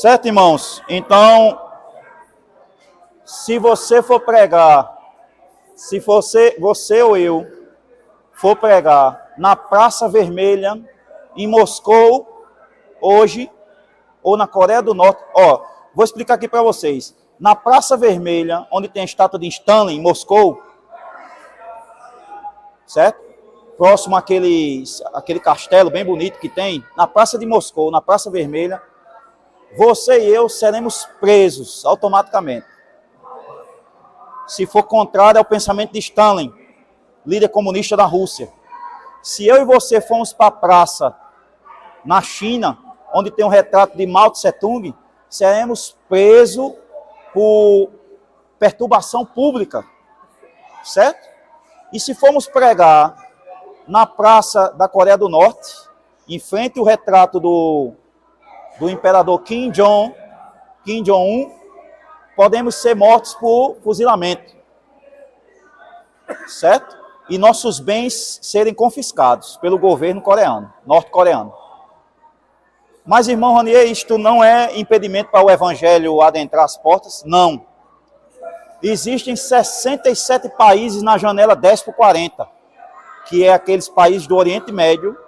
Certo, irmãos? Então, se você for pregar, se você ou eu for pregar na Praça Vermelha, em Moscou, hoje, ou na Coreia do Norte, vou explicar aqui para vocês. Na Praça Vermelha, onde tem a estátua de Stalin, em Moscou, certo? Próximo àquele castelo bem bonito que tem, na Praça de Moscou, na Praça Vermelha, você e eu seremos presos automaticamente. Se for contrário ao pensamento de Stalin, líder comunista da Rússia. Se eu e você formos para a praça na China, onde tem um retrato de Mao Tse Tung, seremos presos por perturbação pública, certo? E se formos pregar na praça da Coreia do Norte, em frente ao retrato do imperador Kim Jong-un, podemos ser mortos por fuzilamento, certo? E nossos bens serem confiscados pelo governo coreano, norte-coreano. Mas, irmão Ranier, isto não é impedimento para o evangelho adentrar as portas? Não. Existem 67 países na janela 10/40, que é aqueles países do Oriente Médio,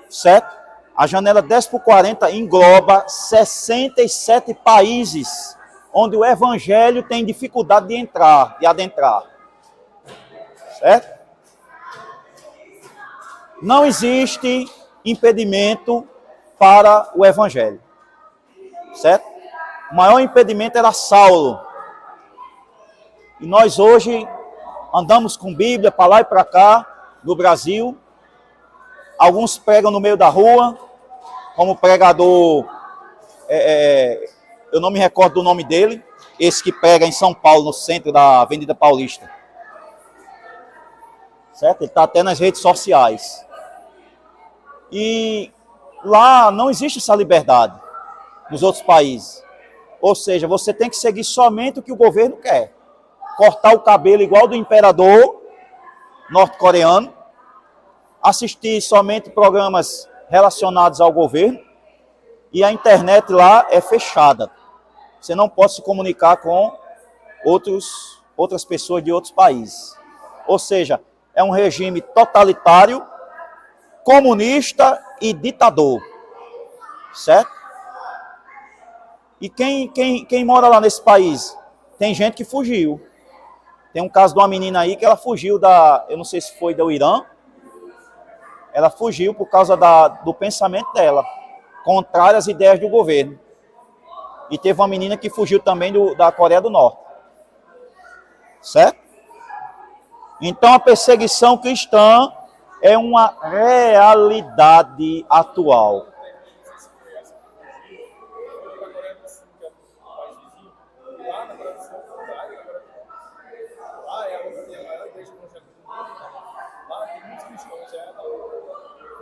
certo? A janela 10/40 engloba 67 países onde o evangelho tem dificuldade de adentrar. Certo? Não existe impedimento para o evangelho. Certo? O maior impedimento era Saulo. E nós hoje andamos com Bíblia para lá e para cá, no Brasil. Alguns pregam no meio da rua, como pregador, eu não me recordo do nome dele, esse que prega em São Paulo, no centro da Avenida Paulista. Certo? Ele está até nas redes sociais. E lá não existe essa liberdade, nos outros países. Ou seja, você tem que seguir somente o que o governo quer. Cortar o cabelo igual do imperador norte-coreano, assistir somente programas relacionados ao governo, e a internet lá é fechada. Você não pode se comunicar com outras pessoas de outros países. Ou seja, é um regime totalitário, comunista e ditador. Certo? E quem mora lá nesse país? Tem gente que fugiu. Tem um caso de uma menina aí que ela fugiu eu não sei se foi do Irã. Ela fugiu por causa do pensamento dela, contrário às ideias do governo. E teve uma menina que fugiu também da Coreia do Norte. Certo? Então a perseguição cristã é uma realidade atual.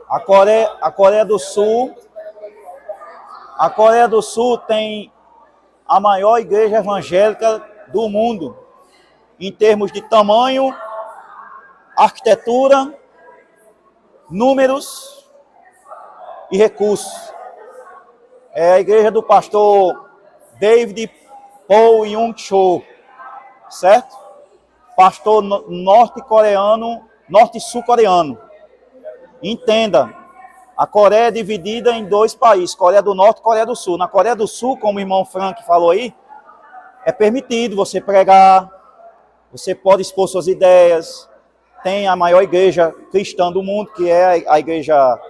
A Coreia do Sul tem a maior igreja evangélica do mundo, em termos de tamanho, arquitetura, números e recursos. É a igreja do pastor David Paul Young-cho, certo? Pastor norte-coreano, norte-sul-coreano. Entenda, a Coreia é dividida em dois países, Coreia do Norte e Coreia do Sul. Na Coreia do Sul, como o irmão Frank falou aí, é permitido você pregar, você pode expor suas ideias. Tem a maior igreja cristã do mundo, que é a igreja...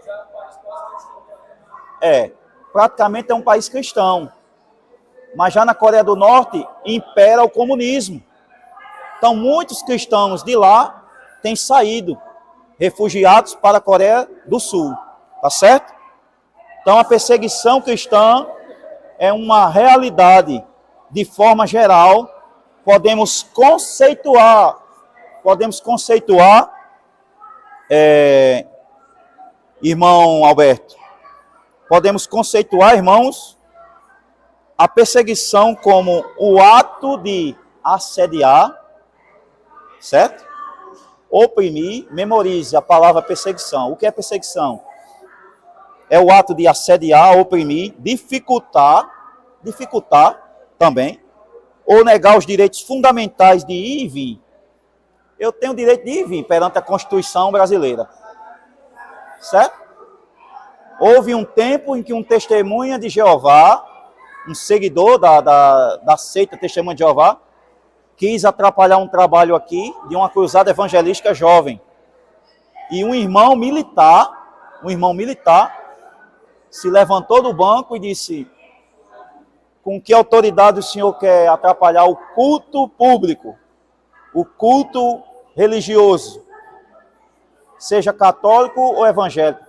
praticamente é um país cristão. Mas já na Coreia do Norte, impera o comunismo. Então, muitos cristãos de lá têm saído, refugiados para a Coreia do Sul, tá certo? Então a perseguição cristã é uma realidade de forma geral. Podemos conceituar, irmão Alberto, podemos conceituar, irmãos, a perseguição como o ato de assediar, certo? Oprimir, memorize a palavra perseguição. O que é perseguição? É o ato de assediar, oprimir, dificultar dificultar também, ou negar os direitos fundamentais de ir e vir. Eu tenho o direito de ir e vir perante a Constituição brasileira. Certo? Houve um tempo em que um testemunha de Jeová, um seguidor da seita Testemunha de Jeová, quis atrapalhar um trabalho aqui de uma cruzada evangelística jovem. E um irmão militar, se levantou do banco e disse: com que autoridade o senhor quer atrapalhar o culto público, o culto religioso, seja católico ou evangélico?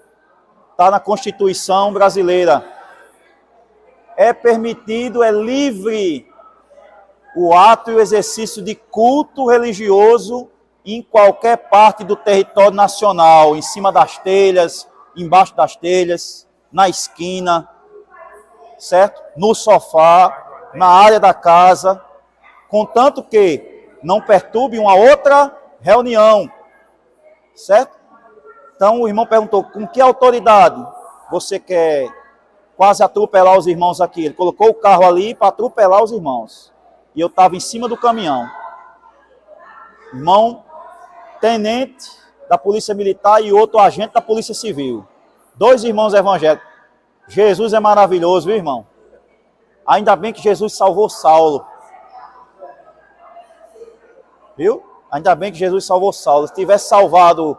Está na Constituição brasileira. É permitido, é livre o ato e o exercício de culto religioso em qualquer parte do território nacional, em cima das telhas, embaixo das telhas, na esquina, certo? No sofá, na área da casa, contanto que não perturbe uma outra reunião, certo? Então o irmão perguntou: com que autoridade você quer quase atropelar os irmãos aqui? Ele colocou o carro ali para atropelar os irmãos. E eu estava em cima do caminhão. Irmão, tenente da Polícia Militar e outro agente da Polícia Civil. 2 irmãos evangélicos. Jesus é maravilhoso, viu, irmão? Ainda bem que Jesus salvou Saulo. Viu? Ainda bem que Jesus salvou Saulo. Se tivesse salvado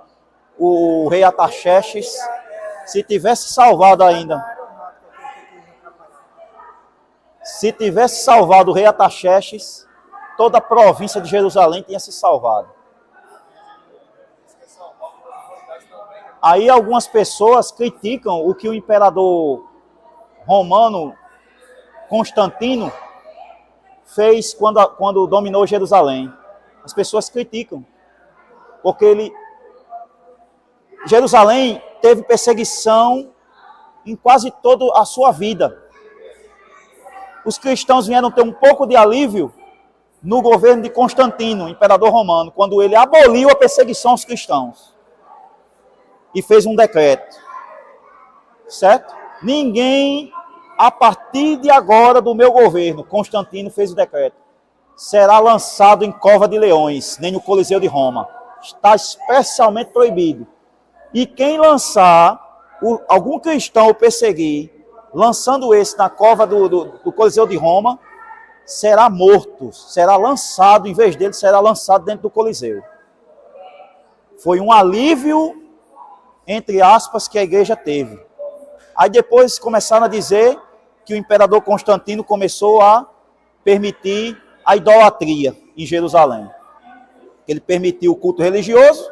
o rei Artaxerxes, se tivesse salvado o rei Artaxerxes, toda a província de Jerusalém tinha se salvado. Aí algumas pessoas criticam o que o imperador romano Constantino fez quando dominou Jerusalém. As pessoas criticam, porque Jerusalém teve perseguição em quase toda a sua vida. Os cristãos vieram ter um pouco de alívio no governo de Constantino, imperador romano, quando ele aboliu a perseguição aos cristãos e fez um decreto, certo? Ninguém, a partir de agora do meu governo, Constantino fez o decreto, será lançado em cova de leões, nem no Coliseu de Roma. Está especialmente proibido. E quem lançar, algum cristão ou perseguir, lançando esse na cova do Coliseu de Roma, será morto, será lançado, em vez dele, será lançado dentro do Coliseu. Foi um alívio, entre aspas, que a igreja teve. Aí depois começaram a dizer que o imperador Constantino começou a permitir a idolatria em Jerusalém. Ele permitiu o culto religioso,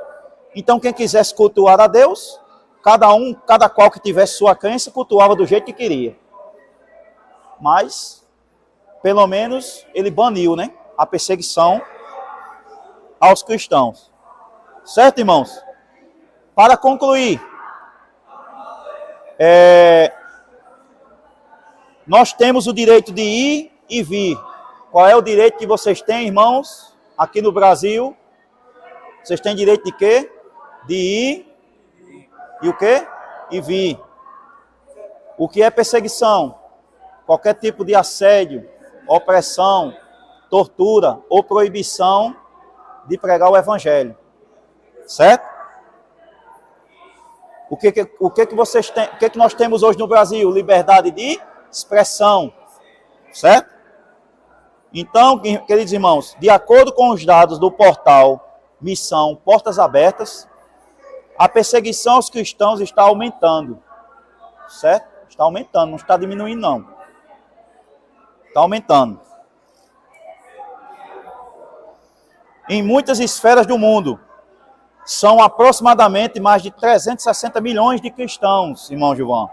então quem quisesse cultuar a Deus, cada qual que tivesse sua crença, cultuava do jeito que queria. Mas, pelo menos, ele baniu, né, a perseguição aos cristãos. Certo, irmãos? Para concluir, nós temos o direito de ir e vir. Qual é o direito que vocês têm, irmãos, aqui no Brasil? Vocês têm direito de quê? De ir e o quê? E vir. O que é perseguição? Qualquer tipo de assédio, opressão, tortura ou proibição de pregar o evangelho. Certo? O que vocês têm? O que nós temos hoje no Brasil? Liberdade de expressão. Certo? Então, queridos irmãos, de acordo com os dados do portal Missão Portas Abertas, a perseguição aos cristãos está aumentando. Certo? Está aumentando, não está diminuindo, não. Está aumentando. Em muitas esferas do mundo, são aproximadamente mais de 360 milhões de cristãos, irmão Gilvão,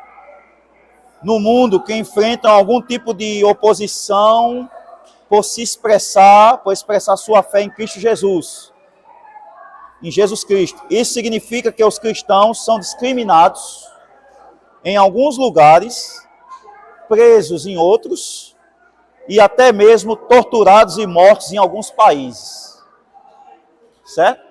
no mundo que enfrentam algum tipo de oposição por expressar sua fé em Cristo Jesus, em Jesus Cristo. Isso significa que os cristãos são discriminados em alguns lugares, presos em outros e até mesmo torturados e mortos em alguns países. Certo?